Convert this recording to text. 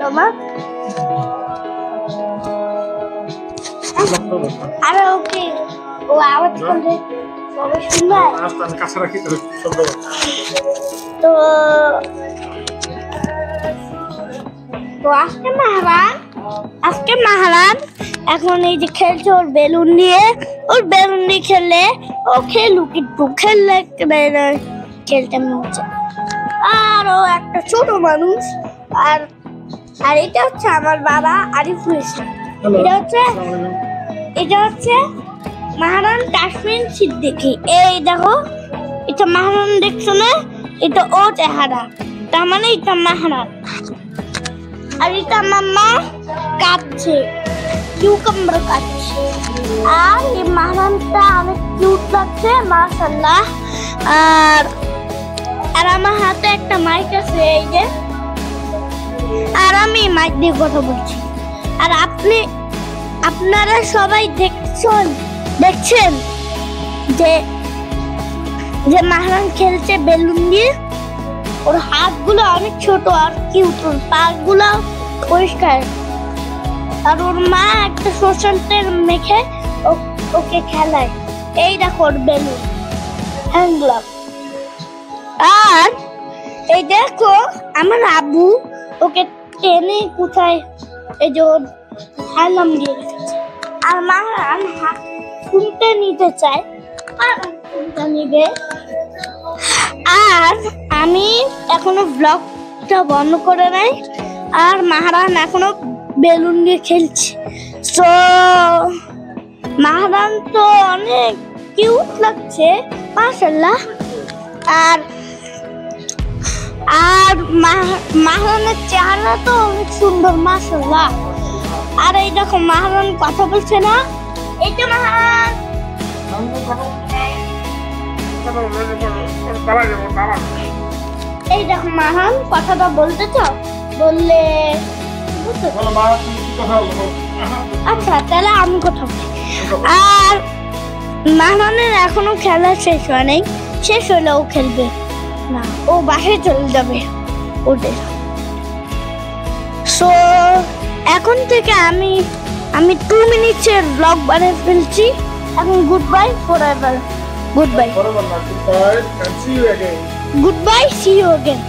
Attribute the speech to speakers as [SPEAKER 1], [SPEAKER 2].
[SPEAKER 1] তোমার আরে ওকে ও আওয়াজ করলে সবাই শুনবে
[SPEAKER 2] আমি কাছে রাখি শব্দ
[SPEAKER 1] তো তো আজকে মাহারান এখন এই যে খেলছে ওর বেলুন দিয়ে খেললে ও খেলুক একটু খেললে খেলতে মজা আর ও একটা ছোট মানুষ আর আর এটা হচ্ছে আমার বাবা আরিফুল ইসলাম এটা হচ্ছে মাহারান তাসমিন সিদ্দিকী এই দেখো এটা মাহারান দেখছো না এটা ও চেহারা তার মানে এটা মাহারান আর এটা মাম্মা কাটছে কিউকাম্বার কাটছে আর এই মাহারানটা অনেক কিউট লাগছে মাশাআল্লাহ আর আর আমার হাতে একটা মাইক আছে এই যে আর আমি মাইক দিয়ে কথা বলছি আর আপনারা সবাই দেখছেন যে যে মাহারান খেলছে বেলুন দিয়ে ওর হাতগুলো অনেক ছোট আর কিউট ওর পাগুলো পরিষ্কার আর ওর মা একটা সরষের তেল মেখে ওকে খেলায় এই দেখো ওর বেলুন হ্যান্ড গ্লাভ আর এই দেখো আমার আব্বু ওকে টেনে কোথায় এই যে ওর হ্যান্ডলাম দিয়ে রেখেছে আর মাহারান শুনতে নিতে চায় আর শুনতে নিবে আর আমি এখনো ব্লগটা বন্ধ করে নাই আর মাহারান এখনো বেলুন দিয়ে খেলছে তো মাহারান তো অনেক কিউট লাগছে মাশাআল্লাহ আর আর মাহারানের চেহারা তো অনেক সুন্দর মাশাআল্লাহ আর এই দেখো মাহারান কথা বলছে না এই যে মাহারান এই দেখো মাহারান কথাটা বলতে চাও বললে আচ্ছা তাহলে আমি কথা বলি আর মাহারানের এখনো খেলা শেষ হয় নাই শেষ হলে ও খেলবে না ও বাসায় চলে যাবে ওদের সো এখন থেকে আমি 2 মিনিটের ব্লগ বানিয়ে ফেলছি এখন good bye forever good bye
[SPEAKER 2] and see you again.
[SPEAKER 1] Goodbye, see you again.